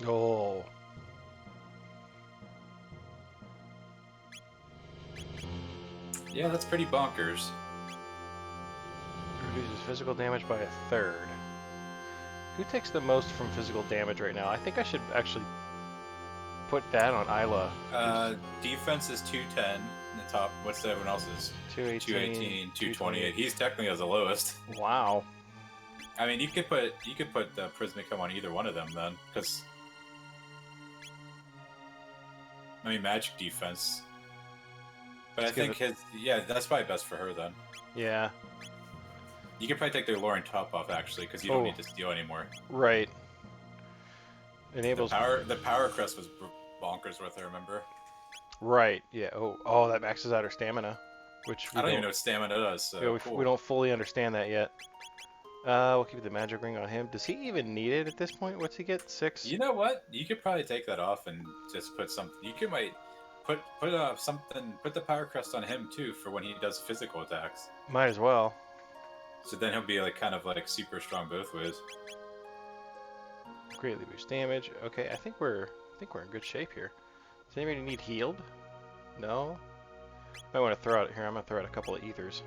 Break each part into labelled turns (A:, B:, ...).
A: Oh.
B: Yeah, that's pretty bonkers.
A: Reduces physical damage by a third. Who takes the most from physical damage right now? I think I should actually put that on Isla.
B: Defense is 210 in the top. What's everyone else's?
A: 218,
B: 228. He's technically has the lowest.
A: Wow.
B: I mean, you could put the Prismaticum on either one of them then, because I mean, magic defense. But
A: Let's
B: I think that's probably best for her then.
A: Yeah.
B: You could probably take their Lauren top off actually, because you don't need to steal anymore.
A: Right. Enables
B: the power crest was bonkers with her. Remember?
A: Right. Yeah. Oh, that maxes out her stamina, which
B: I don't even know what stamina does. So cool.
A: We don't fully understand that yet. We'll keep the magic ring on him. Does he even need it at this point? What's he get? 6?
B: You know what? You could probably take that off and just put something. You could might put something. Put the power crest on him too for when he does physical attacks.
A: Might as well.
B: So then he'll be like kind of like super strong both ways.
A: Greatly boost damage. Okay, I think we're in good shape here. Does anybody need healed? No. Might want to throw out here. I'm gonna throw out a couple of ethers.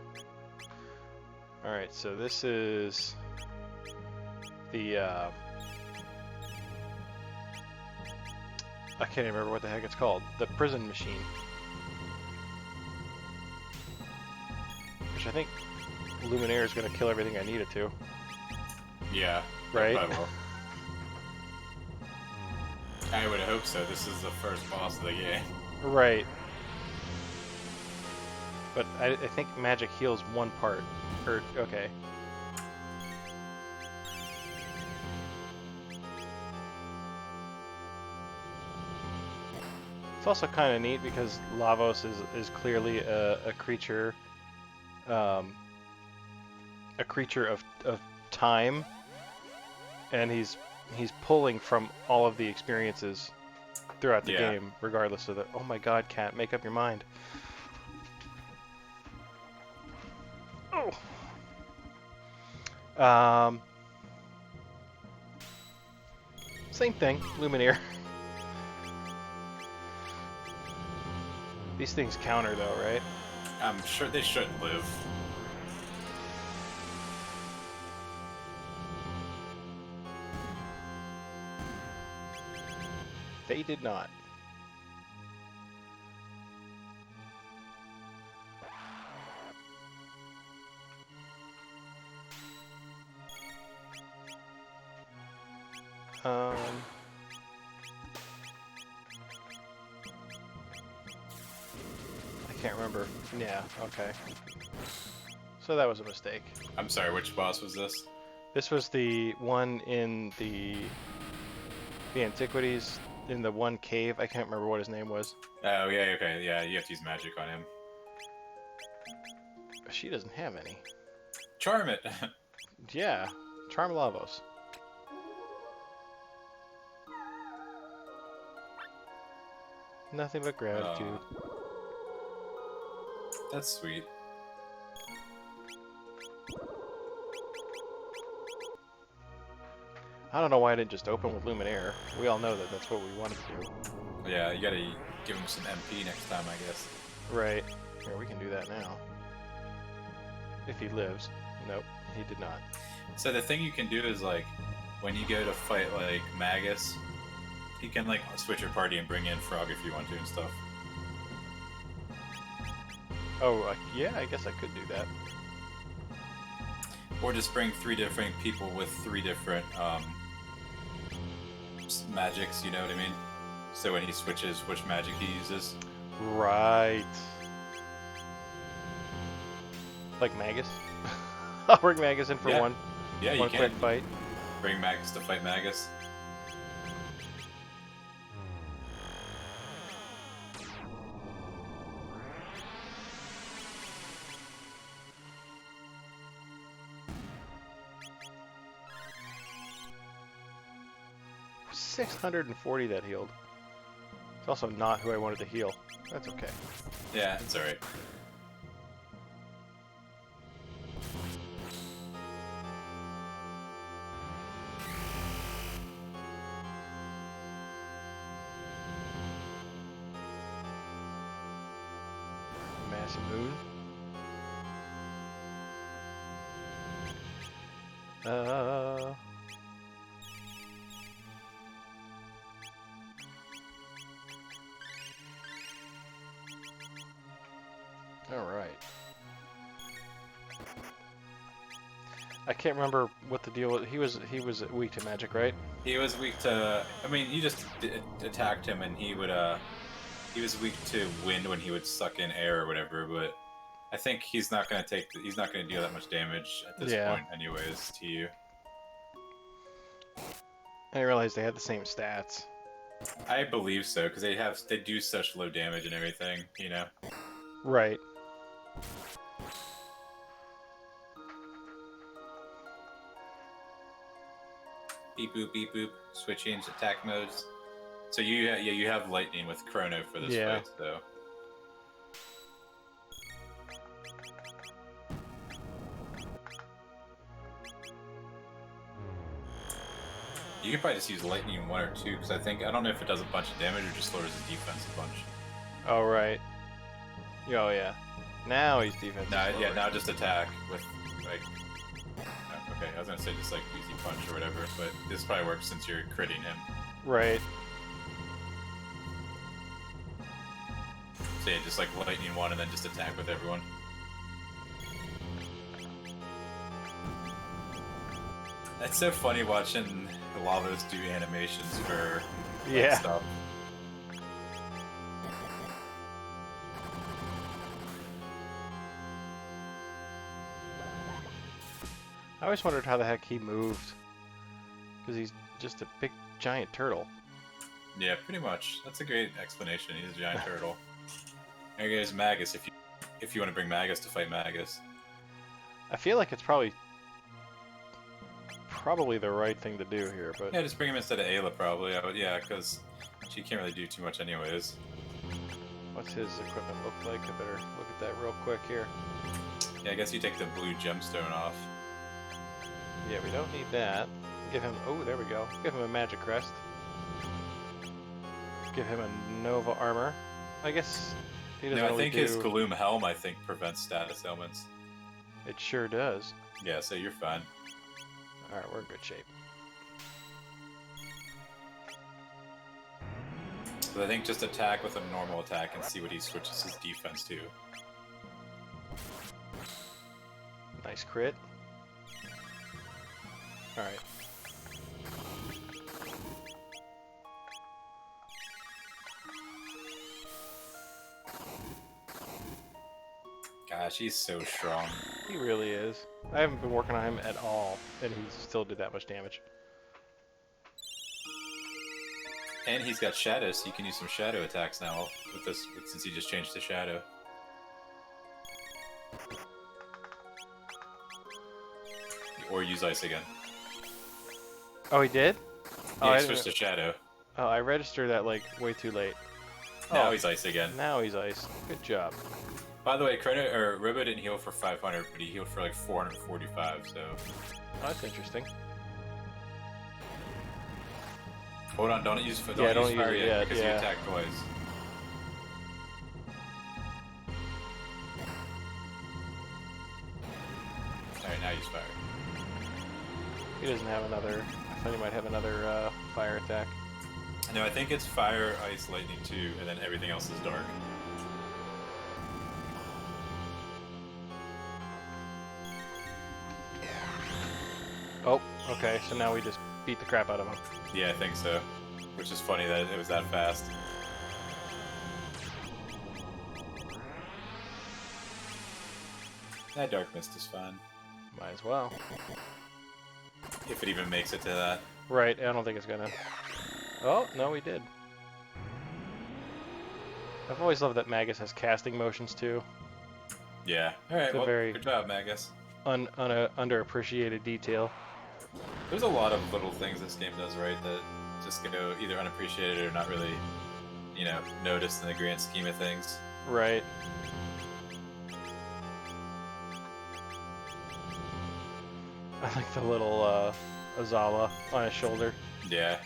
A: All right, so this is the I can't even remember what the heck it's called. The prison machine, which I think Luminaire is gonna kill everything I need it to.
B: Yeah.
A: Right.
B: I would hope so. This is the first boss of the game.
A: Right. But I think magic heals one part. Or, okay. It's also kind of neat because Lavos is clearly a creature, a creature of time, and he's pulling from all of the experiences throughout the game, regardless of the. Oh my God, Cat, make up your mind. Oh. Same thing, Luminaire. These things counter though, right?
B: I'm sure they shouldn't live.
A: They did not. I can't remember. Yeah, okay. So that was a mistake.
B: I'm sorry, which boss was this?
A: This was the one in the antiquities, in the one cave. I can't remember what his name was.
B: Oh, yeah, okay, yeah, you have to use magic on him.
A: She doesn't have any.
B: Charm it!
A: Yeah, Charm Lavos. Nothing but gratitude.
B: That's sweet.
A: I don't know why I didn't just open with Luminaire. We all know that that's what we wanted to do.
B: Yeah, you gotta give him some MP next time, I guess.
A: Right. Here, we can do that now. If he lives. Nope, he did not.
B: So the thing you can do is, like, when you go to fight, like, Magus, you can, like, switch your party and bring in Frog if you want to and stuff.
A: Oh, yeah, I guess I could do that.
B: Or just bring 3 different people with 3 different, magics, you know what I mean? So when he switches, which magic he uses.
A: Right. Like Magus? I'll bring Magus in for one quick fight.
B: Bring Magus to fight Magus.
A: $640 that healed. It's also not who I wanted to heal. That's okay.
B: Yeah, it's alright.
A: some moon. All right. I can't remember what the deal was. He was weak to magic, right?
B: He was weak to. I mean, you just attacked him, and he was weak to wind when he would suck in air or whatever. But I think he's not gonna he's not gonna deal that much damage at this point, anyways, to you.
A: I didn't realize they had the same stats.
B: I believe so, because they do such low damage and everything, you know.
A: Right.
B: Beep boop, beep boop. Switching attack modes. So you have lightning with Chrono for this fight, so. You could probably just use lightning in 1 or 2, because I don't know if it does a bunch of damage or just lowers his defense a bunch.
A: Oh right. Oh yeah. Now he's defense.
B: Now just attack with like. Okay, I was gonna say just like easy punch or whatever, but this probably works since you're critting him.
A: Right.
B: So yeah, just like lightning 1 and then just attack with everyone. It's so funny watching Lavos do animations for stuff.
A: I always wondered how the heck he moved. Because he's just a big, giant turtle.
B: Yeah, pretty much. That's a great explanation. He's a giant turtle. There goes Magus, if you want to bring Magus to fight Magus.
A: I feel like it's probably the right thing to do here, but...
B: Yeah, just bring him instead of Ayla, probably. Yeah, because she can't really do too much anyways.
A: What's his equipment look like? I better look at that real quick here.
B: Yeah, I guess you take the blue gemstone off.
A: Yeah, we don't need that. Give him... Oh, there we go. Give him a magic crest. Give him a Nova armor. I guess he doesn't really
B: I think his Gloom helm, prevents status ailments.
A: It sure does.
B: Yeah, so you're fine.
A: Alright, we're in good shape.
B: So I think just attack with a normal attack and see what he switches his defense to.
A: Nice crit. Alright.
B: Gosh, he's so strong.
A: He really is. I haven't been working on him at all, and he still did that much damage.
B: And he's got shadow, so you can use some shadow attacks now with this, since he just changed to shadow. Or use ice again.
A: Oh, he did?
B: Yeah, he switched to shadow.
A: Oh, I registered that like way too late.
B: Now he's ice again.
A: Now he's ice. Good job.
B: By the way, Robo didn't heal for 500, but he healed for like 445, so...
A: Oh, that's interesting.
B: Hold on, don't use fire yet, because you attacked twice. Alright, now use fire.
A: He doesn't have another... I thought he might have another fire attack.
B: No, I think it's fire, ice, lightning too, and then everything else is dark.
A: Oh, okay, so now we just beat the crap out of him.
B: Yeah, I think so. Which is funny that it was that fast. That Dark Mist is fine.
A: Might as well.
B: If it even makes it to that.
A: Right, I don't think it's gonna. Oh, no, we did. I've always loved that Magus has casting motions too.
B: Yeah. Alright, well,
A: very
B: good job, Magus.
A: Underappreciated detail.
B: There's a lot of little things this game does right that just go either unappreciated or not really, noticed in the grand scheme of things.
A: Right. I like the little Azala on his shoulder.
B: Yeah.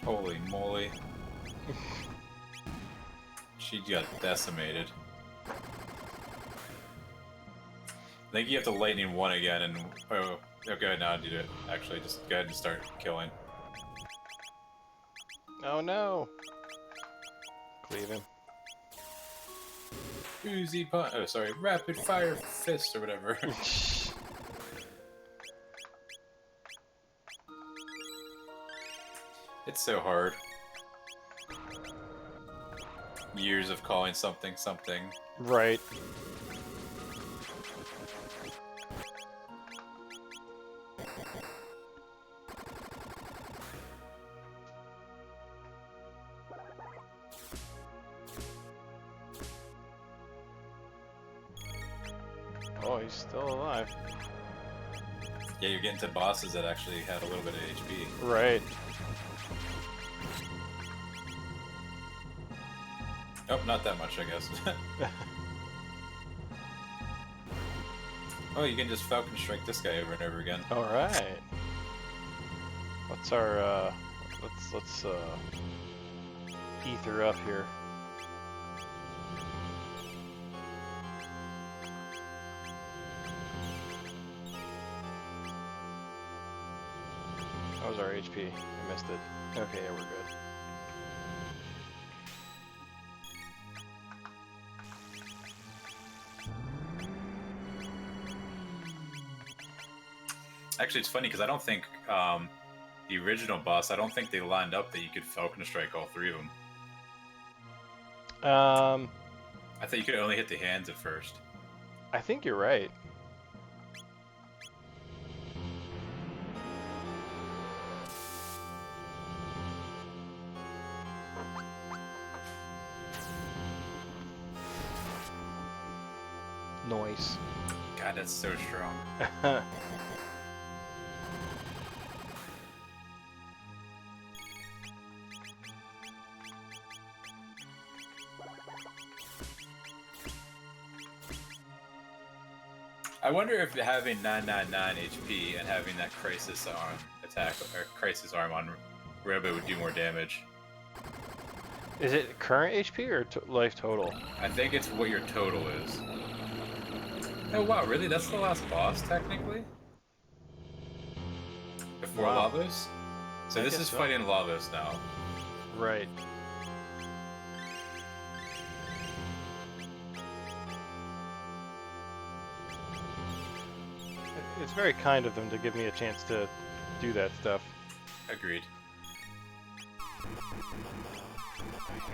B: Holy moly. She got decimated. I think you have to lightning one again and... Oh, okay, now do it. Actually, just go ahead and start killing.
A: Oh no! Cleave him.
B: Uzi punch. Oh, sorry. Rapid fire fist or whatever. It's so hard. Years of calling something something.
A: Right. Oh, he's still alive.
B: Yeah, you're getting to bosses that actually had a little bit of HP.
A: Right.
B: Oh, not that much, I guess. Oh, you can just Falcon Strike this guy over and over again.
A: All right. What's our let's ether up here. What was our HP? I missed it. Okay, yeah, we're good.
B: Actually, it's funny because I don't think the original boss, I don't think they lined up that you could Falcon Strike all three of them. I thought you could only hit the hands at first.
A: I think you're right. Noise.
B: God, that's so strong. I wonder if having 999 HP and having that Crisis arm attack or Crisis arm on Robo would do more damage.
A: Is it current HP or life total?
B: I think it's what your total is. Oh wow, really? That's the last boss, technically? Before
A: Wow.
B: Lavos? So
A: I
B: this
A: guess
B: is
A: so.
B: fighting Lavos now.
A: Right. It's very kind of them to give me a chance to do that stuff.
B: Agreed.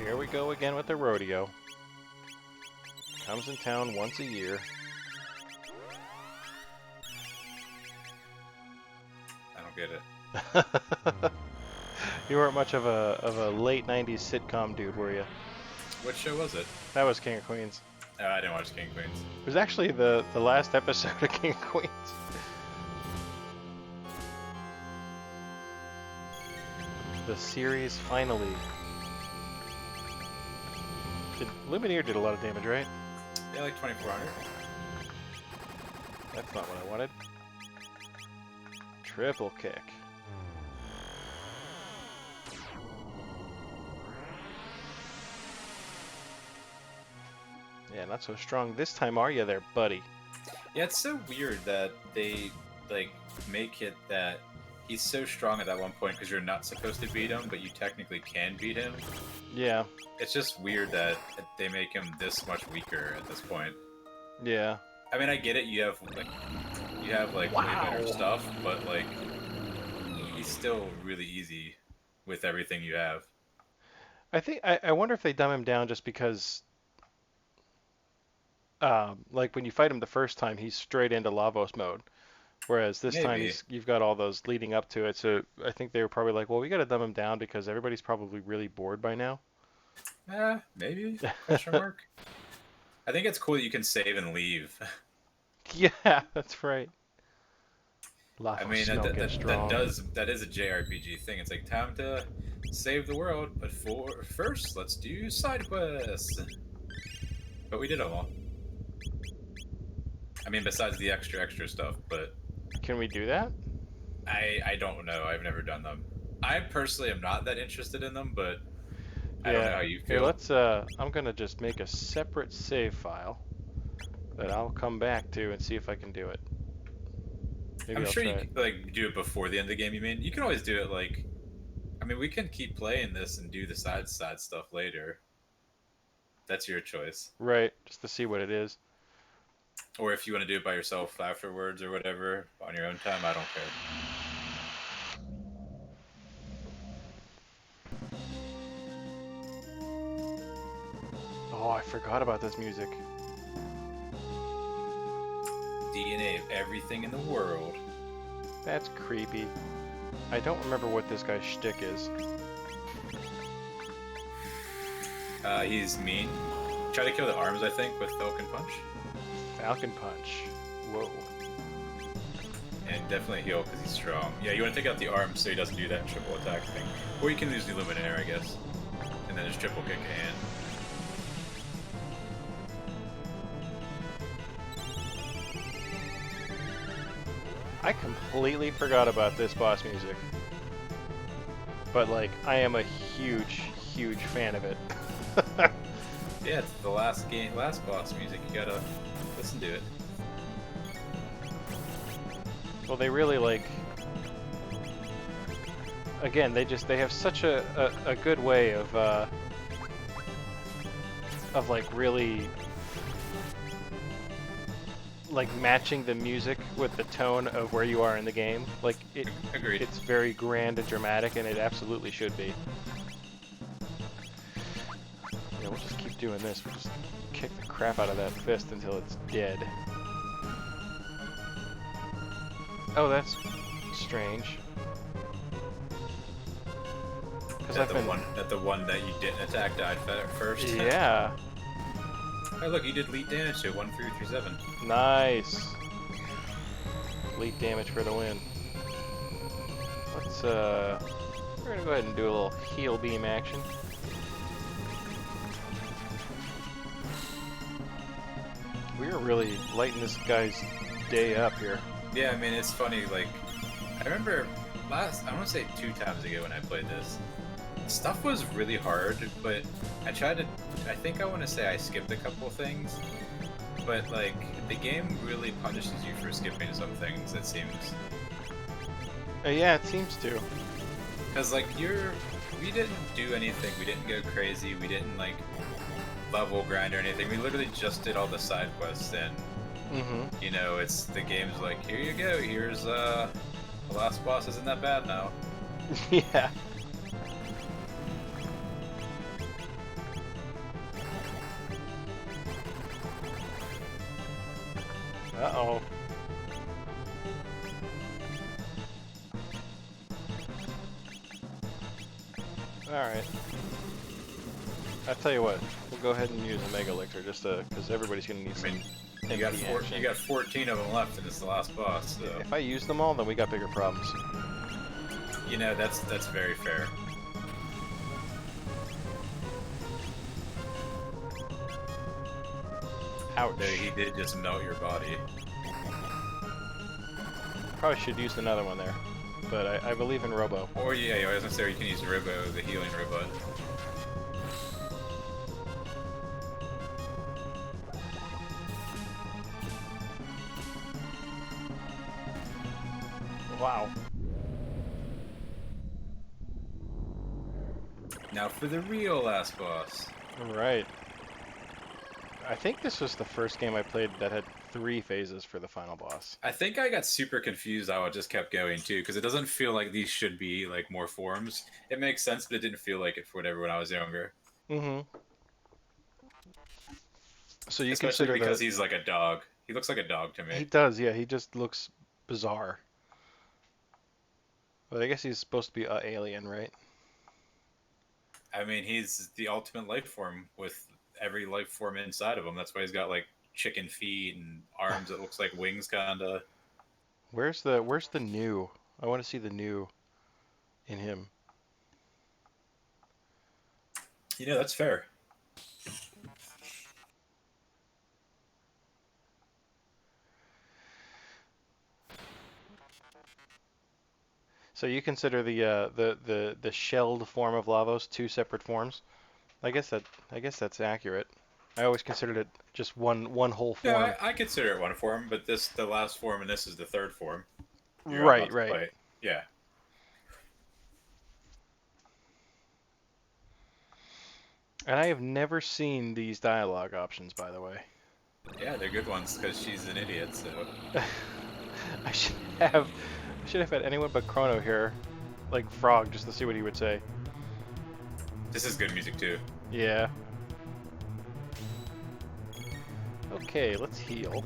A: Here we go again with the rodeo. Comes in town once a year.
B: I don't get it.
A: You weren't much of a late '90s sitcom dude, were you?
B: What show was it?
A: That was King of Queens.
B: Oh, I didn't watch King Queens.
A: It was actually the last episode of King of Queens. The series finally. Lumineer did a lot of damage, right?
B: Yeah, like 2400.
A: That's not what I wanted. Triple kick. Yeah, not so strong this time, are you there, buddy?
B: Yeah, it's so weird that they like make it that he's so strong at that one point because you're not supposed to beat him, but you technically can beat him.
A: Yeah,
B: It's just weird that they make him this much weaker at this point.
A: yeah.
B: I mean, I get it. You have like way better stuff, but like he's still really easy with everything you have.
A: I wonder if they dumb him down just because, like when you fight him the first time, he's straight into Lavos mode, whereas this time
B: Maybe.
A: you've got all those leading up to it. So I think they were probably like, well, we got to dumb him down because everybody's probably really bored by now.
B: Maybe? Question mark. I think it's cool that you can save and leave.
A: Yeah, that's right.
B: I
A: Lavos
B: mean,
A: smell gets strong.
B: that is a JRPG thing. It's like time to save the world, but first, let's do side quests. But we did them all. I mean, besides the extra stuff, but
A: Can we do that?
B: I don't know. I've never done them. I personally am not that interested in them, but I don't know
A: Yeah.
B: how you
A: Here,
B: feel.
A: let's, I'm gonna just make a separate save file that I'll come back to and see if I can do it. Maybe
B: I'm
A: I'll
B: sure you
A: try it.
B: like do it before the end of the game. You mean you can always do it like. I mean, we can keep playing this and do the side stuff later. That's your choice.
A: Right, just to see what it is.
B: Or if you want to do it by yourself afterwards or whatever on your own time, I don't care.
A: Oh, I forgot about this music.
B: DNA of everything in the world.
A: That's creepy. I don't remember what this guy's shtick is.
B: He's mean. Try to kill the arms, I think, with Falcon Punch.
A: Falcon Punch. Whoa.
B: And definitely heal because he's strong. Yeah, you want to take out the arms so he doesn't do that triple attack thing. Or you can use the Illuminator, I guess. And then just triple kick and.
A: I completely forgot about this boss music. But, like, I am a huge, huge fan of it.
B: Yeah, it's the last boss music. You gotta listen to it.
A: Well, they really, like... Again, they have such a good way of like, really... like, matching the music with the tone of where you are in the game. Like,
B: Agreed.
A: it's very grand and dramatic, and it absolutely should be. Yeah, we'll just keep doing this. We'll just kick the crap out of that fist until it's dead. Oh, that's strange. Because
B: That the one that you didn't attack died first.
A: Yeah.
B: Oh look, you did lead damage to 1337.
A: Nice. Elite damage for the win. Let's, we're gonna go ahead and do a little heal beam action. We're really lighting this guy's day up here.
B: Yeah, I mean, it's funny, like, I remember I want to say 2 times ago when I played this, stuff was really hard, but I think I want to say I skipped a couple things, but, like, the game really punishes you for skipping some things, it seems.
A: Yeah, it seems to.
B: Because, like, we didn't do anything, we didn't go crazy, we didn't, like, level grind or anything, we literally just did all the side quests, and, you know, the game's like, here you go, here's, the last boss isn't that bad now.
A: Yeah. Uh-oh. Alright. I'll tell you what, we'll go ahead and use a Mega Elixir just because everybody's going to need some
B: You got
A: MP action.
B: you got 14 of them left, and it's the last boss. So.
A: If I use them all, then we got bigger problems.
B: You know, that's very fair.
A: Ouch.
B: Though he did just melt your body.
A: Probably should use another one there, but I believe in Robo.
B: Or yeah, I was gonna say you can use Robo, the healing robot.
A: Wow.
B: Now for the real last boss.
A: Right. I think this was the first game I played that had 3 phases for the final boss.
B: I think I got super confused how it just kept going too, because it doesn't feel like these should be like more forms. It makes sense, but it didn't feel like it for whatever when I was younger.
A: So you
B: Especially
A: consider
B: because he's like a dog. He looks like a dog to me.
A: He does, yeah. He just looks bizarre. But I guess he's supposed to be an alien, right?
B: I mean, he's the ultimate life form with every life form inside of him. That's why he's got like chicken feet and arms that looks like wings, kinda.
A: Where's the new? I want to see the new in him.
B: You know, that's fair.
A: So So you consider the shelled form of Lavos two separate forms? I guess that's accurate. I always considered it just one whole
B: Yeah,
A: form.
B: I consider it one form, but the last form, and this is the third form. You're
A: Right,
B: about to
A: right.
B: fight. Yeah.
A: And I have never seen these dialogue options, by the way.
B: Yeah, they're good ones because she's an idiot. So
A: I should have had anyone but Chrono here, like Frog, just to see what he would say.
B: this is good music too.
A: Yeah. Okay, let's heal.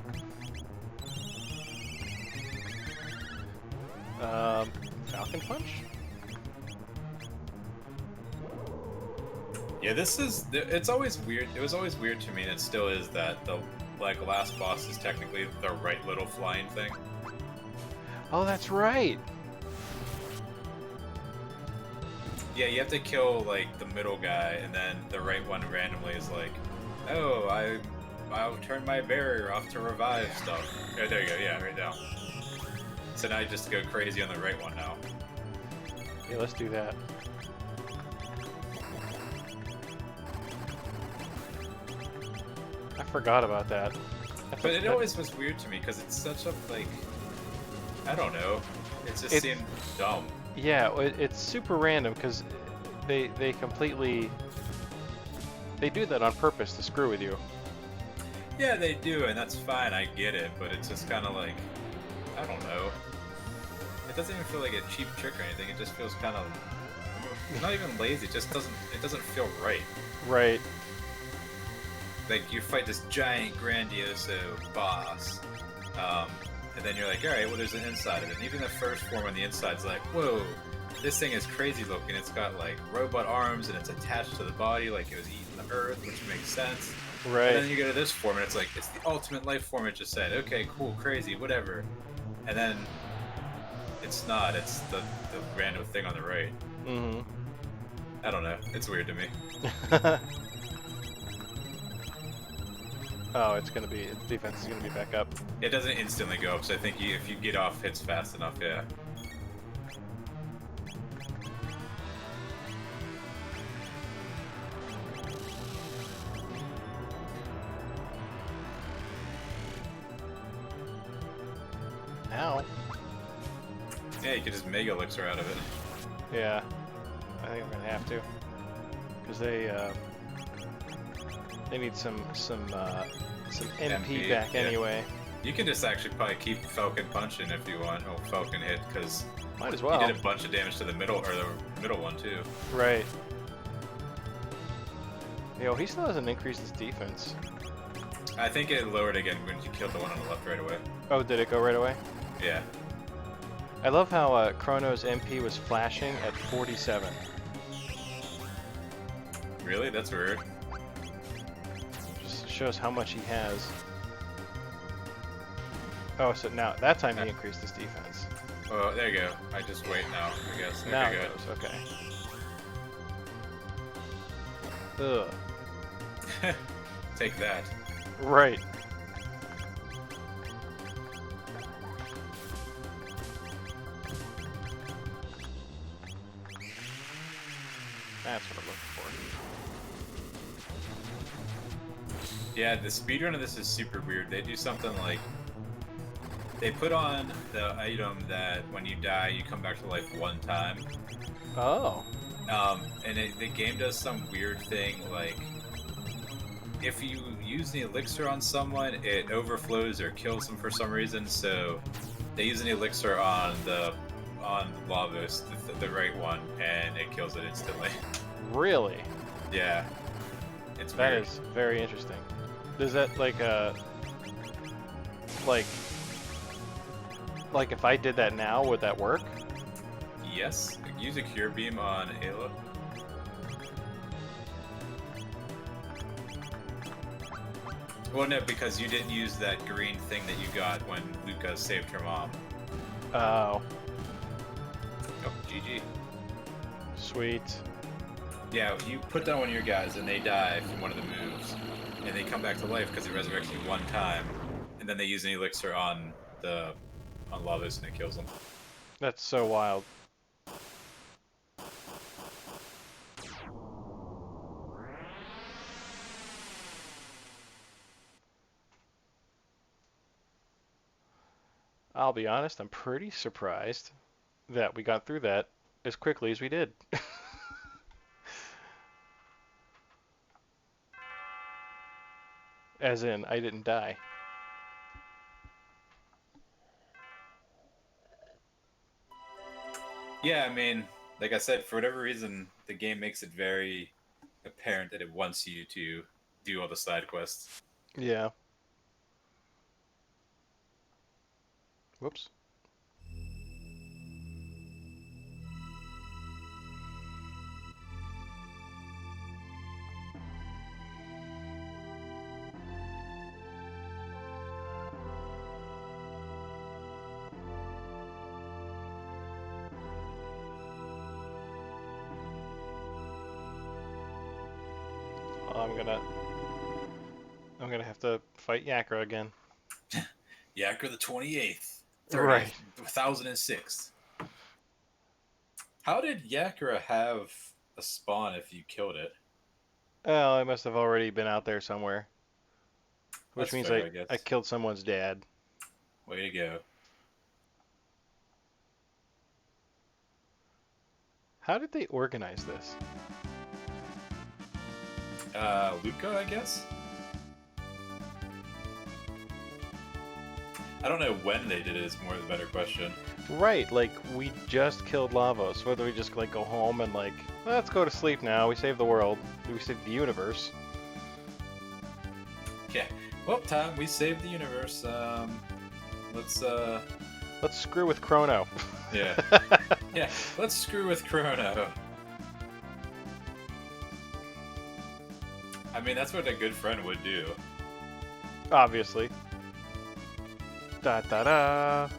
A: Falcon Punch?
B: Yeah, this is. It's always weird. It was always weird to me, and it still is that the last boss is technically the right little flying thing.
A: Oh, that's right.
B: Yeah, you have to kill like the middle guy, and then the right one randomly is like, "Oh, I'll turn my barrier off to revive stuff." Oh, there you go. Yeah, right now. So now you just go crazy on the right one now.
A: Yeah, let's do that. I forgot about that.
B: But it always was weird to me because it's such a like, I don't know. It just seemed dumb.
A: Yeah, it's super random because they completely they do that on purpose to screw with you.
B: Yeah, they do, and that's fine. I get it, but it's just kind of like, I don't know. It doesn't even feel like a cheap trick or anything. It just feels kind of not even lazy. It just doesn't. It doesn't feel right.
A: Right.
B: Like you fight this giant grandioso boss, and then you're like, all right, well, there's an inside of it. And even the first form on the inside's like, whoa, this thing is crazy looking. It's got like robot arms and it's attached to the body like it was eating the earth, which makes sense.
A: Right.
B: And then you go to this form and it's like, it's the ultimate life form. It just said, okay, cool, crazy, whatever. And then it's not. It's the random thing on the right.
A: Mm-hmm.
B: I don't know. It's weird to me.
A: Oh, its defense is gonna be back up.
B: It doesn't instantly go up, so I think if you get off hits fast enough, yeah.
A: Now.
B: Yeah, you can just Mega Elixir out of it.
A: Yeah. I think I'm gonna have to. Because they need some MP back
B: yeah.
A: anyway.
B: You can just actually probably keep Falcon punching if you want, or Falcon hit, because
A: Might as well.
B: you did a bunch of damage to the middle, or the middle one too.
A: Right. Yo, he still hasn't increased his defense.
B: I think it lowered again when you killed the one on the left right away.
A: Oh, did it go right away?
B: Yeah.
A: I love how Chrono's MP was flashing at 47.
B: Really? That's weird.
A: Just shows how much he has. Oh, so now that time he increased his defense.
B: Oh, there you go. I just wait now, I guess. Okay,
A: Now
B: good.
A: it goes, okay. Ugh.
B: Take that.
A: Right. That's what I'm looking for.
B: Yeah, the speedrun of this is super weird. They do something like, they put on the item that when you die, you come back to life one time.
A: Oh.
B: And the game does some weird thing, like, if you use the elixir on someone, it overflows or kills them for some reason, so they use an elixir on Lavos, the right one, and it kills it instantly.
A: Really?
B: Yeah. It's
A: That
B: weird.
A: is very interesting. Does that like if I did that now, would that work?
B: Yes. Use a cure beam on Ayla. Well, no, because you didn't use that green thing that you got when Luca saved her mom.
A: Oh.
B: Oh, GG.
A: Sweet.
B: Yeah, you put down one of your guys and they die from one of the moves, and they come back to life because it resurrects you one time, and then they use an elixir on Lavos and it kills them.
A: That's so wild. I'll be honest, I'm pretty surprised that we got through that as quickly as we did. As in, I didn't die.
B: Yeah, I mean, like I said, for whatever reason, the game makes it very apparent that it wants you to do all the side quests.
A: Yeah. Whoops. I'm gonna have to fight Yakra again.
B: Yakra the 28th,
A: Right.
B: 30,006. How did Yakra have a spawn if you killed it?
A: Oh, I must have already been out there somewhere. Which
B: That's
A: means
B: fair, I
A: I
B: guess.
A: killed someone's dad.
B: Way to go.
A: How did they organize this?
B: Luca, I guess? I don't know when they did it is more the better question.
A: Right, like we just killed Lavos. Whether we just like go home and like, let's go to sleep now. We saved the world. We saved the universe.
B: Yeah. Well, Tom, we saved the universe. Let's
A: screw with Chrono.
B: Yeah. Yeah, let's screw with Chrono. I mean, that's what a good friend would do.
A: Obviously. Da da da.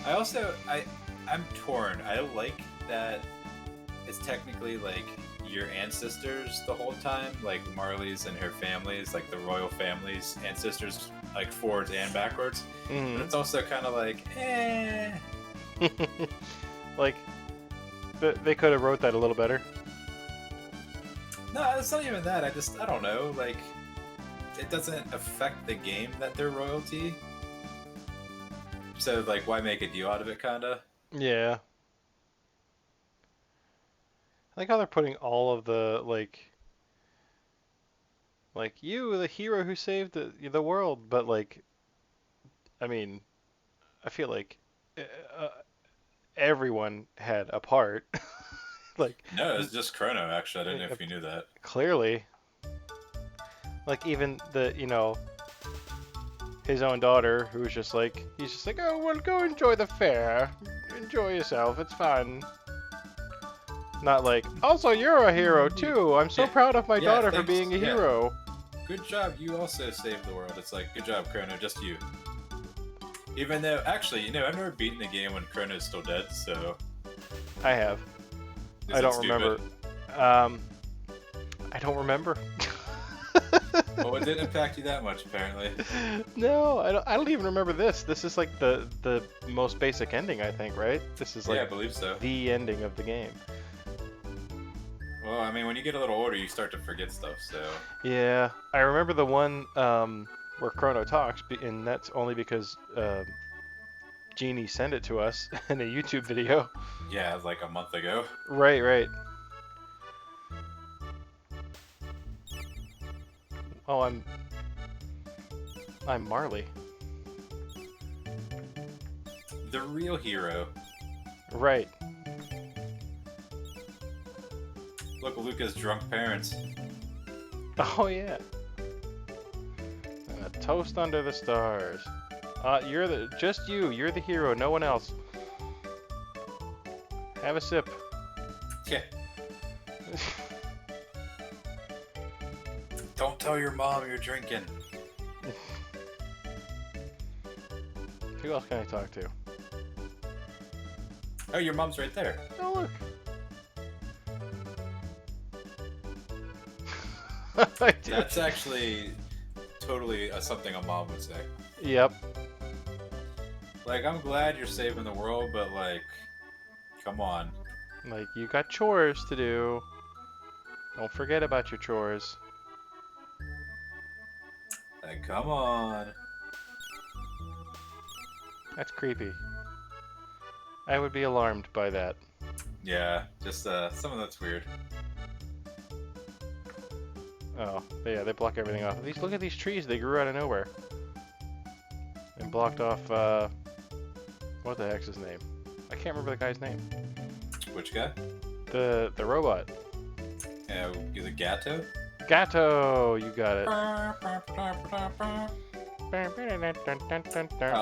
B: I'm torn. I like that it's technically like your ancestors the whole time, like Marley's and her family's, like the royal family's ancestors, like forwards and backwards. But it's also kind of like, eh.
A: Like, they could have wrote that a little better.
B: No, it's not even that. I don't know. Like, it doesn't affect the game that they're royalty. So, like, why make a deal out of it, kinda?
A: Yeah. I like how they're putting all of the, like you, the hero who saved the world, but like, I mean, I feel like uh, everyone had a part. Like,
B: No, it's just Chrono, actually. I don't know if you knew that.
A: clearly, like even his own daughter, who was just like, he's just like, oh well, go enjoy the fair, enjoy yourself, it's fun. Not like, also you're a hero too. I'm so proud of my daughter for being a hero.
B: Good job, you also saved the world. It's like, good job, Chrono, just you. Even though, actually, I've never beaten the game when Chrono's still dead, so...
A: I have. I don't remember. I don't remember.
B: Well, it didn't impact you that much, apparently.
A: No, I don't even remember this. This is like the most basic ending, I think, right? This is like
B: Yeah, I believe so.
A: The ending of the game.
B: Well, I mean, when you get a little older, you start to forget stuff, so...
A: Yeah, I remember the one where Chrono talks, and that's only because Genie sent it to us in a YouTube video.
B: Yeah, it was like a month ago.
A: Right, right. Oh, I'm Marley.
B: The real hero.
A: Right.
B: Look, Luca's drunk parents.
A: Oh yeah. And a toast under the stars. You're the hero, no one else. Have a sip.
B: Yeah. Don't tell your mom you're drinking.
A: Who else can I talk to?
B: Oh, your mom's right there.
A: Oh, look.
B: That's actually totally something a mom would say.
A: Yep.
B: Like, I'm glad you're saving the world, but like, come on.
A: Like, you got chores to do. Don't forget about your chores.
B: Come on.
A: That's creepy. I would be alarmed by that.
B: Yeah, just some of that's weird.
A: Oh, yeah, they block everything off. Look at these trees. They grew out of nowhere. And blocked off, what the heck's his name? I can't remember the guy's name.
B: Which guy?
A: The robot.
B: Yeah, he's a Gato.
A: Gato! You got it.
B: Oh,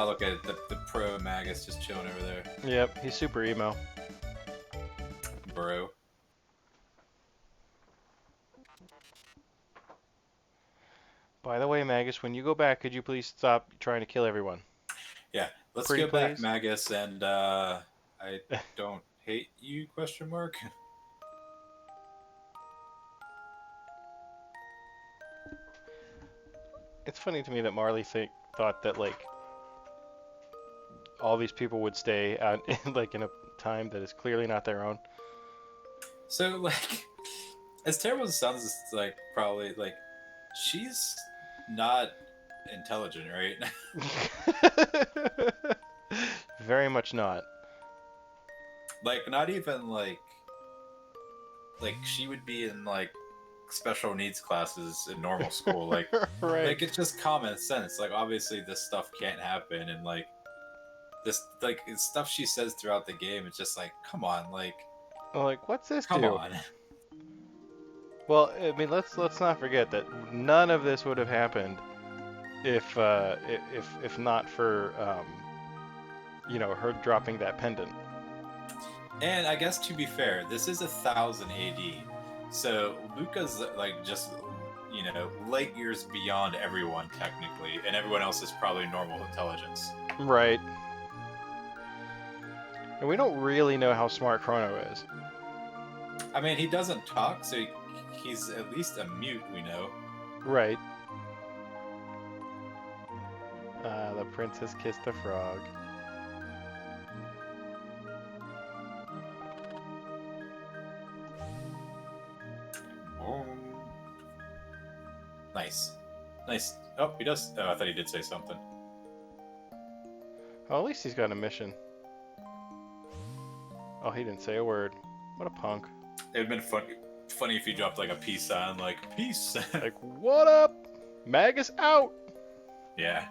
B: look at it. The pro Magus just chilling over there.
A: Yep, he's super emo.
B: Bro.
A: By the way, Magus, when you go back, could you please stop trying to kill everyone?
B: Yeah, let's
A: Pretty
B: go back,
A: please?
B: Magus, and I don't hate you, question mark.
A: It's funny to me that Marley thought that, like, all these people would stay out in a time that is clearly not their own.
B: So, like, as terrible as it sounds, it's like, probably, like, she's not intelligent, right?
A: Very much not.
B: Like, not even, like, she would be in, like, special needs classes in normal school. Like,
A: Right.
B: like, it's just common sense. Like, obviously, this stuff can't happen, and, like, this, like, it's stuff she says throughout the game, it's just like, come on, like,
A: what's this
B: come
A: do?
B: on.
A: Well, I mean, let's not forget that none of this would have happened if not for her dropping that pendant.
B: And I guess to be fair, this is 1000 AD, so Luca's like just light years beyond everyone technically, and everyone else is probably normal intelligence.
A: Right. And we don't really know how smart Chrono is.
B: I mean, he doesn't talk, so he's at least a mute, we know.
A: Right. The princess kissed the frog.
B: Nice. Nice. Oh, he does. Oh, I thought he did say something.
A: Oh, at least he's got a mission. Oh, he didn't say a word. What a punk.
B: It would have been funny if he dropped like a peace sign, like, peace.
A: Like, what up? Magus out!
B: Yeah.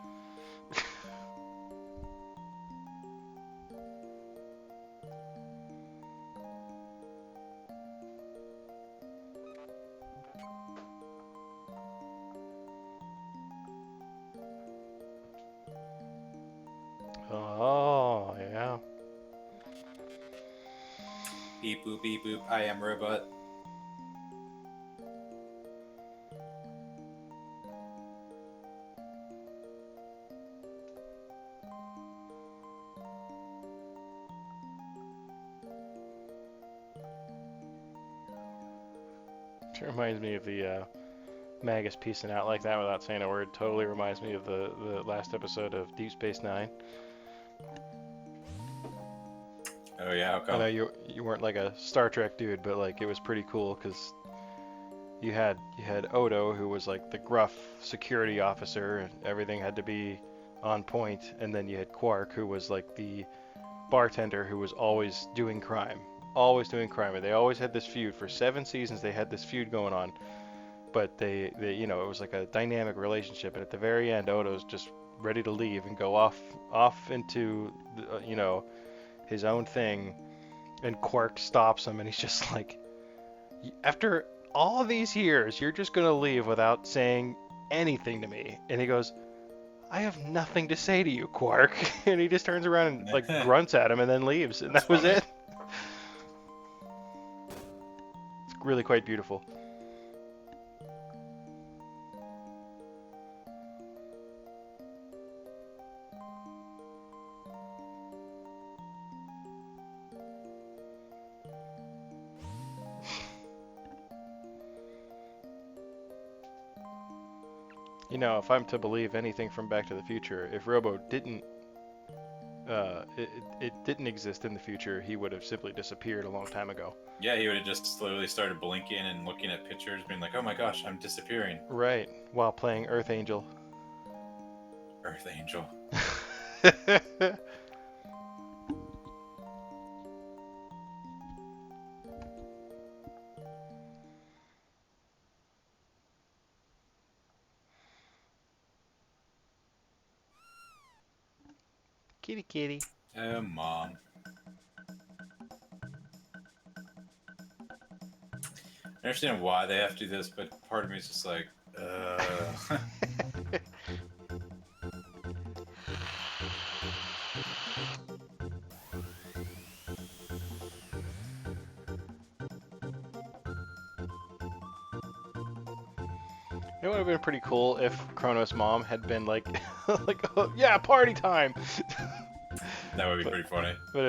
A: Oh, yeah.
B: Beep boop, I am robot.
A: It reminds me of the Magus piecing out like that without saying a word. Totally reminds me of the last episode of Deep Space Nine.
B: Oh yeah, how come?
A: I know you weren't like a Star Trek dude, but like it was pretty cool because you had Odo, who was like the gruff security officer, and everything had to be on point, and then you had Quark, who was like the bartender who was always doing crime, and they always had this feud for 7 seasons. They had this feud going on, but they it was like a dynamic relationship, and at the very end, Odo's just ready to leave and go off into his own thing, and Quark stops him, and he's just like, after all these years, you're just gonna leave without saying anything to me? And he goes, I have nothing to say to you, Quark. And he just turns around and like grunts at him and then leaves, and that was it. It's really quite beautiful. If I'm to believe anything from Back to the Future, if Robo didn't it didn't exist in the future, he would have simply disappeared a long time ago.
B: Yeah, he would have just slowly started blinking and looking at pictures, being like, oh my gosh, I'm disappearing.
A: Right, while playing Earth Angel.
B: Earth Angel.
A: Kitty kitty.
B: Oh, Mom. I understand why they have to do this, but part of me is just like,
A: It would have been pretty cool if Chrono's mom had been like, like, oh, yeah, party time.
B: That would be pretty funny.
A: But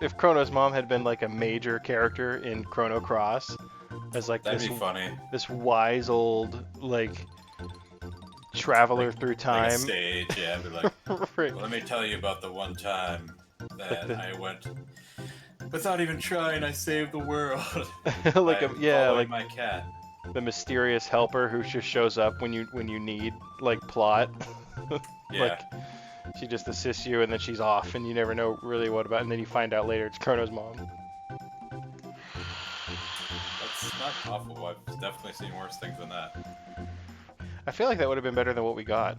A: if Chrono's mom had been like a major character in Chrono Cross, as like
B: That'd be funny.
A: this wise old like traveler through
B: Like a
A: time.
B: stage, yeah. Be like,
A: Right.
B: well, let me tell you about the one time that
A: the-
B: I went without even trying. I saved the world.
A: Like
B: by
A: yeah,
B: following
A: like
B: my cat.
A: the mysterious helper who just shows up when you need like plot.
B: Yeah.
A: Like she just assists you and then she's off and you never know really what about, and then you find out later it's Chrono's mom.
B: That's not awful. I've definitely seen worse things than that.
A: I feel like that would have been better than what we got.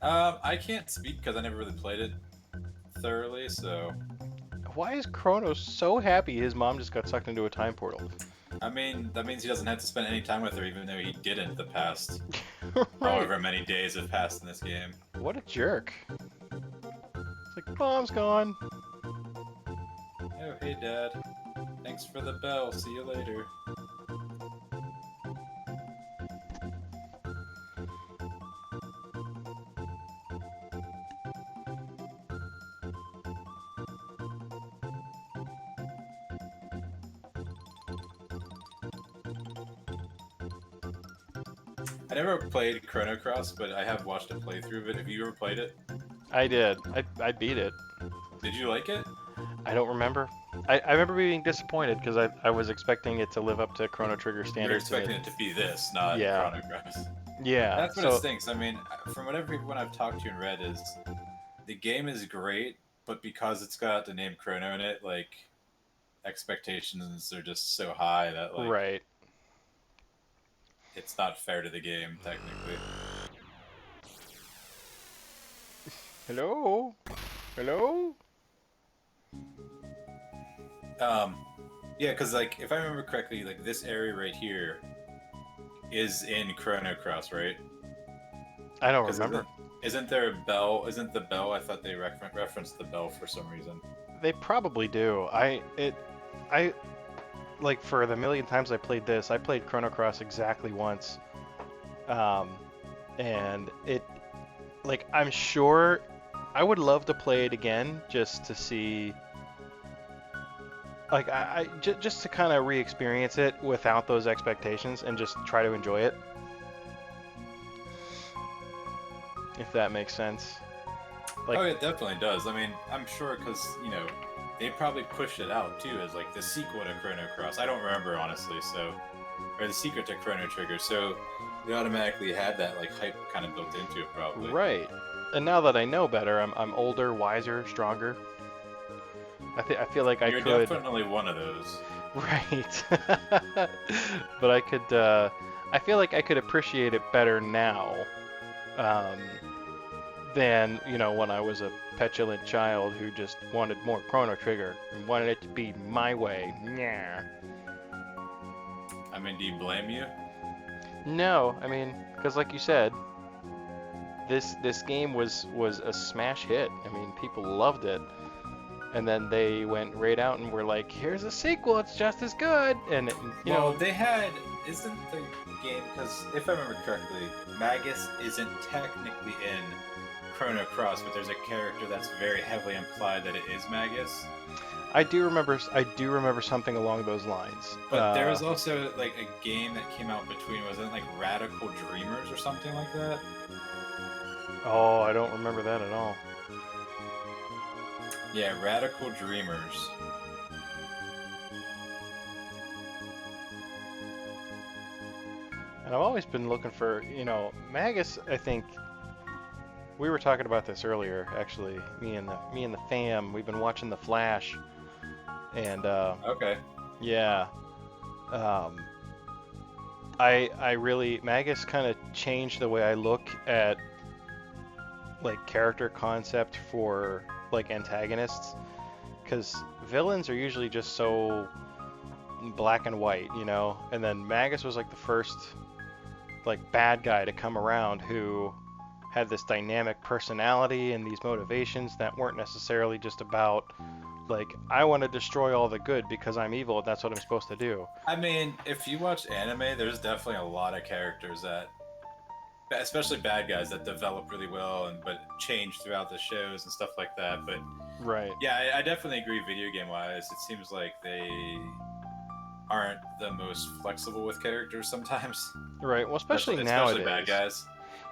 B: I can't speak because I never really played it thoroughly, so...
A: Why is Chrono so happy his mom just got sucked into a time portal?
B: I mean, that means he doesn't have to spend any time with her, even though he didn't the past
A: Right.
B: however many days have passed in this game.
A: What a jerk. It's like, mom's gone.
B: Oh, hey, Dad. Thanks for the bell. See you later. I never played Chrono Cross, but I have watched a playthrough of it. Have you ever played it?
A: I did. I beat it.
B: Did you like it?
A: I don't remember. I remember being disappointed because I was expecting it to live up to Chrono Trigger
B: You're
A: standards.
B: expecting it to be this, not
A: Yeah.
B: Chrono Cross.
A: Yeah.
B: That's what
A: so
B: it stinks. I mean, from what everyone I've talked to and read is, the game is great, but because it's got the name Chrono in it, like, expectations are just so high that, like,
A: right.
B: it's not fair to the game, technically.
A: Hello. Hello.
B: Yeah, because, like, if I remember correctly, like, this area right here is in Chrono Cross, right?
A: I don't
B: 'Cause
A: remember.
B: Isn't there a bell? Isn't the bell? I thought they referenced the bell for some reason.
A: They probably do. I like for the million times I played this, I played Chrono Cross exactly once. And it, like, I'm sure I would love to play it again just to see, like, just to kind of re-experience it without those expectations and just try to enjoy it. If that makes sense. Like,
B: Oh, it definitely does. I mean, I'm sure because, you know, they probably pushed it out too as like the sequel to Chrono Cross. I don't remember honestly, so or the secret to Chrono Trigger. So they automatically had that like hype kind of built into it, probably.
A: right. And now that I know better, I'm older, wiser, stronger. I feel like
B: You're
A: I could.
B: definitely one of those.
A: Right. But I could. I feel like I could appreciate it better now. Than, you know, when I was a petulant child who just wanted more Chrono Trigger and wanted it to be my way. Yeah.
B: I mean, do you blame you?
A: No, I mean, because like you said, this game was a smash hit. I mean, people loved it, and then they went right out and were like, "Here's a sequel. It's just as good." And you
B: Well,
A: know,
B: they had. Isn't the game, because if I remember correctly, Magus isn't technically in Chrono Cross, but there's a character that's very heavily implied that it is Magus.
A: I do remember something along those lines.
B: But there was also like a game that came out between, wasn't it like Radical Dreamers or something like that?
A: Oh, I don't remember that at all.
B: Yeah, Radical Dreamers.
A: I've always been looking for, Magus. I think we were talking about this earlier. Actually, me and the fam, we've been watching The Flash, and
B: Okay.
A: yeah, um, I really Magus kind of changed the way I look at like character concept for like antagonists, because villains are usually just so black and white, and then Magus was like the first like bad guy to come around who had this dynamic personality and these motivations that weren't necessarily just about like I want to destroy all the good because I'm evil and that's what I'm supposed to do.
B: I mean, if you watch anime, there's definitely a lot of characters that, especially bad guys, that develop really well and but change throughout the shows and stuff like that. But
A: Right.
B: yeah, I definitely agree. Video game wise, it seems like they aren't the most flexible with characters sometimes,
A: Right. Well, especially
B: especially
A: nowadays.
B: bad guys.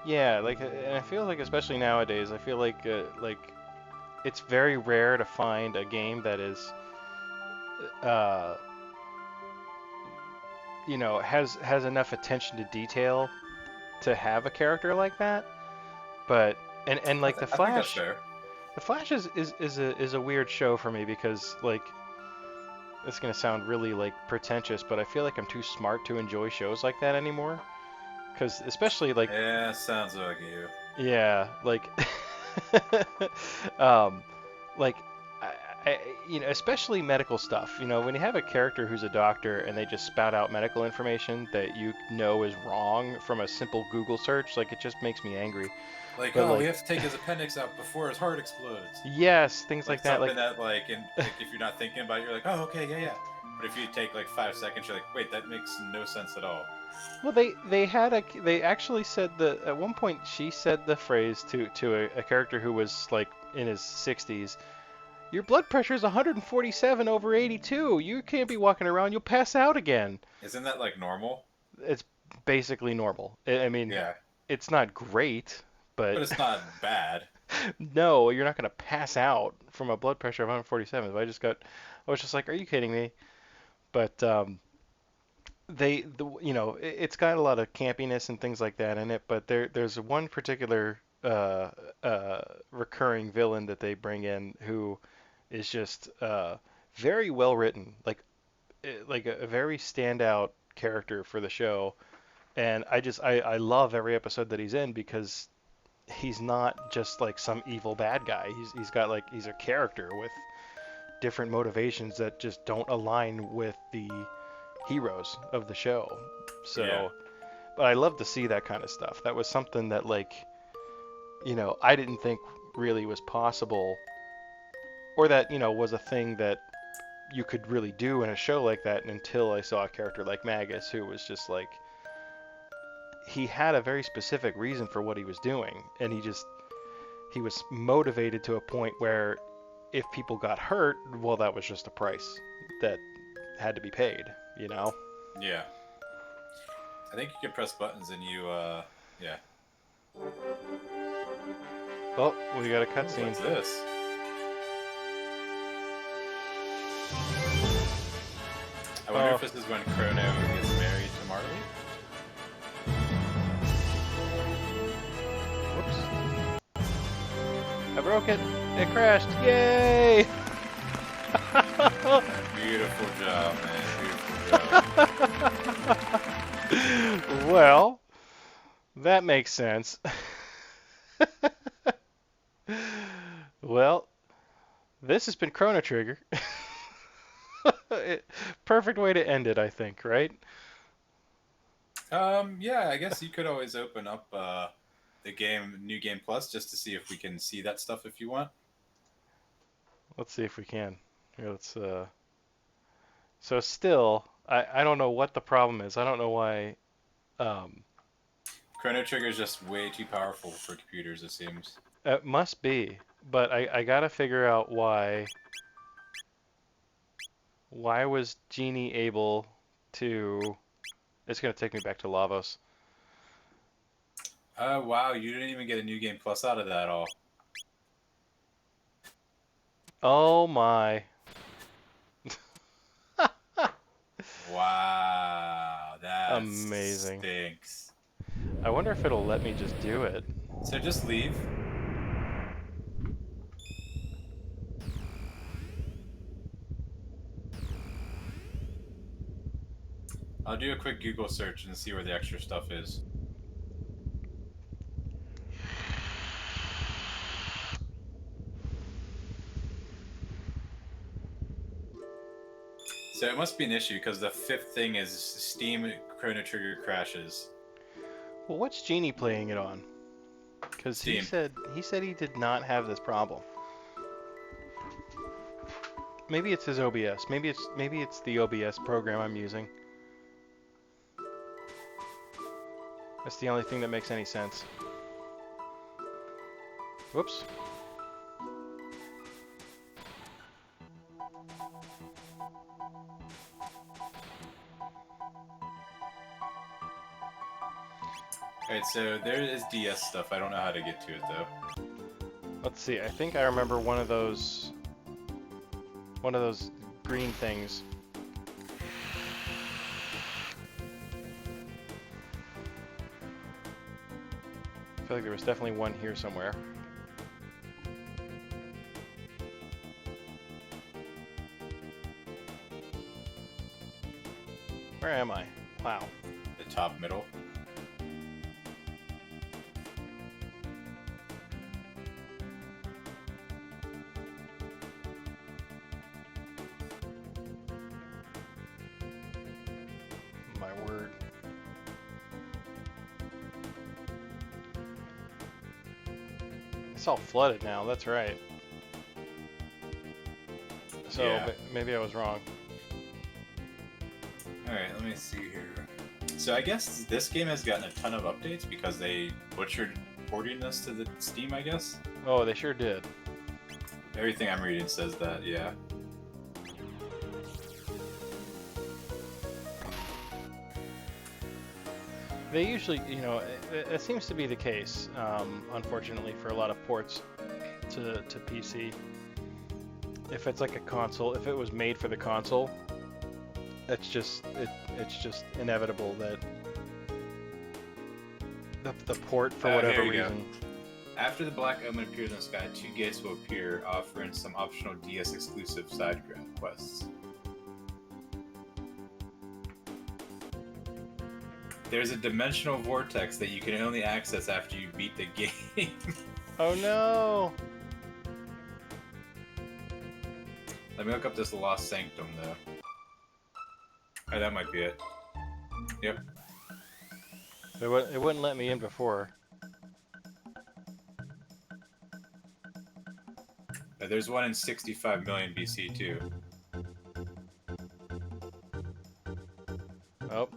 A: Yeah, like, and I feel like especially nowadays, I feel like it's very rare to find a game that is, uh, has enough attention to detail to have a character like that. But and like
B: I think that's fair.
A: The Flash is a weird show for me because like it's gonna sound really like pretentious, but I feel like I'm too smart to enjoy shows like that anymore. Because especially like
B: Yeah, sounds like you.
A: yeah, like um, like I, especially medical stuff. When you have a character who's a doctor and they just spout out medical information that you know is wrong from a simple Google search, like it just makes me angry.
B: Like,
A: But
B: oh, we
A: like,
B: have to take his appendix out before his heart explodes.
A: yes, things
B: Like
A: like that. Like,
B: something that, like, like if you're not thinking about it, you're like, oh, okay, yeah, yeah. But if you take like 5 seconds, you're like, wait, that makes no sense at all.
A: well, they actually said that at one point she said the phrase to a character who was like in his 60s. Your blood pressure is 147 over 82. You can't be walking around. You'll pass out again.
B: Isn't that like normal?
A: It's basically normal. I mean,
B: Yeah,
A: it's not great, but
B: but it's not bad.
A: no, you're not going to pass out from a blood pressure of 147. I was just like, are you kidding me? But it's got a lot of campiness and things like that in it. But there's one particular recurring villain that they bring in who is just very well written, like a very standout character for the show. And I love every episode that he's in because he's not just like some evil bad guy. He's a character with different motivations that just don't align with the heroes of the show. So,
B: Yeah,
A: but I love to see that kind of stuff. That was something that like, I didn't think really was possible or that, was a thing that you could really do in a show like that until I saw a character like Magus who was just like he had a very specific reason for what he was doing and he was motivated to a point where if people got hurt, well that was just a price that had to be paid, you know?
B: yeah. I think you can press buttons and you, yeah.
A: Oh, we got a cutscene.
B: What's this? I wonder if this is when Chrono gets married to Marley.
A: Whoops. I broke it. It crashed. Yay!
B: Beautiful job, man. Beautiful job.
A: Well, that makes sense. Well, this has been Chrono Trigger. Perfect way to end it, I think, right?
B: Yeah, I guess you could always open up the game, New Game Plus, just to see if we can see that stuff if you want.
A: Let's see if we can. Here, So still, I don't know what the problem is. I don't know why.
B: Chrono Trigger is just way too powerful for computers, it seems.
A: It must be, but I gotta figure out why. Why was Genie able to? It's gonna take me back to Lavos.
B: Wow, you didn't even get a New Game Plus out of that at all.
A: Oh my.
B: Wow,
A: Amazing.
B: Stinks.
A: I wonder if it'll let me just do it.
B: So just leave. I'll do a quick Google search and see where the extra stuff is. So it must be an issue because the 5th thing is Steam Chrono Trigger crashes.
A: Well, what's Genie playing it on? Because he
B: Steam.
A: said he did not have this problem. Maybe it's his OBS. Maybe it's the OBS program I'm using. That's the only thing that makes any sense. Whoops.
B: Alright, so there is DS stuff. I don't know how to get to it though.
A: Let's see. I think I remember one of those green things. I feel like there was definitely one here somewhere. Where am I? Wow.
B: The top middle.
A: My word. It's all flooded now, that's right. So
B: Yeah.
A: maybe I was wrong.
B: Alright, let me see here. So I guess this game has gotten a ton of updates because they butchered porting this to the Steam, I guess?
A: Oh, they sure did.
B: Everything I'm reading says that, yeah.
A: They usually, you know, it seems to be the case, unfortunately, for a lot of ports to PC. If it's like a console, if it was made for the console, it's just inevitable that the port, for whatever
B: here you go.
A: reason.
B: After the Black Omen appears in the sky, 2 gates will appear, offering some optional DS exclusive side quests. There's a dimensional vortex that you can only access after you beat the game.
A: Oh no!
B: Let me look up this Lost Sanctum, though. Oh, that might be it. Yep.
A: It wouldn't let me in before.
B: There's one in 65 million BC, too.
A: Oh.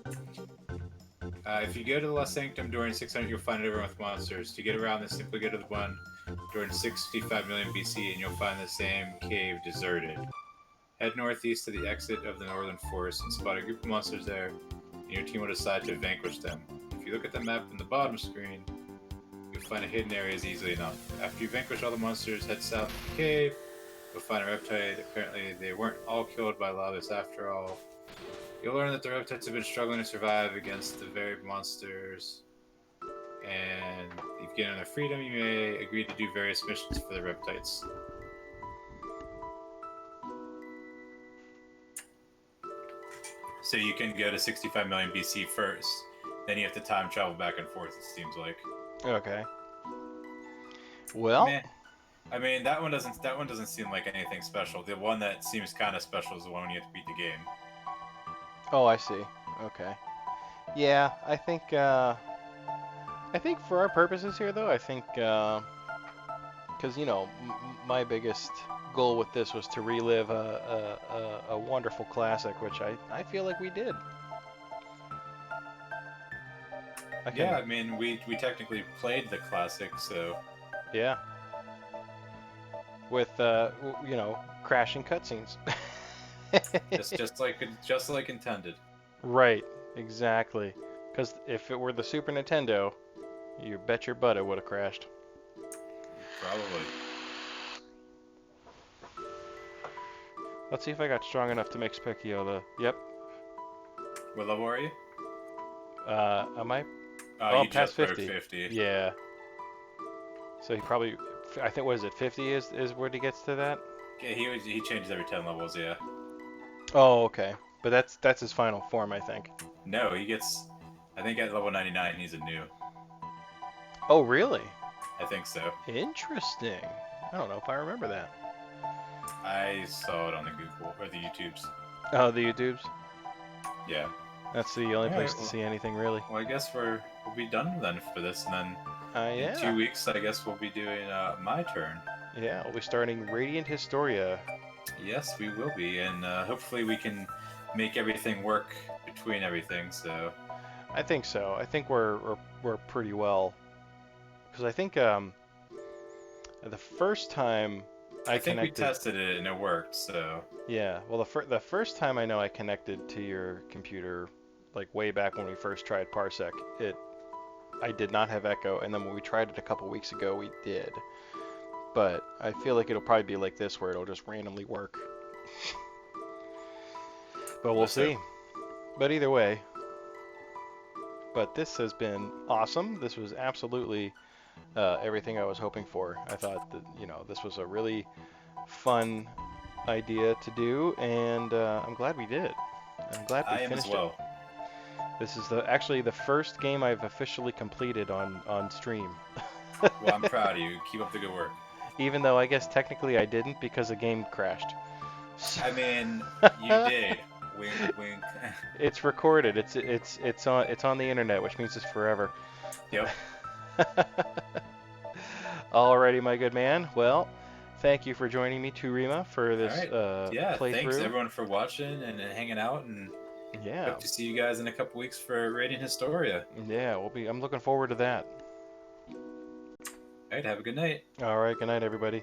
B: If you go to the Lost Sanctum during 600, you'll find it overrun with monsters. To get around this, simply go to the one during 65 million BC, and you'll find the same cave deserted. Head northeast to the exit of the northern forest and spot a group of monsters there, and your team will decide to vanquish them. If you look at the map in the bottom screen, you'll find a hidden areas easily enough. After you vanquish all the monsters, head south to the cave. You'll find a reptile. Apparently, they weren't all killed by lavas after all. You'll learn that the reptiles have been struggling to survive against the very monsters. And if you gain their freedom, you may agree to do various missions for the reptiles. So you can go to 65 million BC first, then you have to time travel back and forth, it seems like.
A: Okay. Well.
B: Meh. I mean, that one doesn't seem like anything special. The one that seems kind of special is the one when you have to beat the game.
A: Oh, I see. Okay. Yeah, I think for our purposes here, though, I think because you know my biggest goal with this was to relive a wonderful classic, which I feel like we did.
B: Yeah, I mean, we technically played the classic, so
A: yeah. With you know, crashing cutscenes.
B: it's just like intended.
A: Right, exactly. Because if it were the Super Nintendo, you bet your butt it would have crashed.
B: Probably.
A: Let's see if I got strong enough to make Specchio the... Yep.
B: What level are you?
A: Am I?
B: Oh,
A: Oh,
B: you
A: I'm past
B: just broke
A: 50.
B: 50.
A: Yeah. So he probably, I think, what is it, 50 is when he gets to that?
B: Yeah, he changes every 10 levels. Yeah.
A: Oh, okay. But that's his final form, I think.
B: No, he gets. I think at level 99 he's a new.
A: Oh, really?
B: I think so.
A: Interesting. I don't know if I remember that.
B: I saw it on the Google or the YouTubes.
A: Oh, the YouTubes?
B: Yeah.
A: That's the only
B: All
A: place
B: right.
A: to see anything, really.
B: Well, I guess we'll be done then for this, and then in
A: Yeah.
B: 2 weeks, I guess we'll be doing my turn.
A: Yeah, we'll be starting Radiant Historia.
B: Yes, we will be, and hopefully we can make everything work between everything. So
A: I think so. I think we're pretty well. Because I think the first time I
B: I think we
A: connected.
B: tested it and it worked. So
A: Yeah, well, the first time I know I connected to your computer, like way back when we first tried Parsec, I did not have echo, and then when we tried it a couple weeks ago, we did. But I feel like it'll probably be like this, where it'll just randomly work. But we'll
B: let's hope.
A: see. But either way, but this has been awesome. This was absolutely everything I was hoping for. I thought that, this was a really fun idea to do, and I'm glad we did it. I'm glad we
B: I am as
A: finished it.
B: well.
A: This is actually the first game I've officially completed on stream.
B: Well, I'm proud of you. Keep up the good work.
A: Even though I guess technically I didn't because the game crashed.
B: I mean, you did. Wink, wink.
A: It's recorded. It's on the internet, which means it's forever.
B: Yep.
A: Alrighty, my good man. Well, thank you for joining me, Toorima, for this
B: All right. Yeah.
A: playthrough.
B: Thanks everyone for watching and hanging out, and
A: Yeah.
B: hope to see you guys in a couple weeks for Radiant Historia.
A: Yeah, I'm looking forward to that.
B: All right. Have a good night.
A: All right, good night, everybody.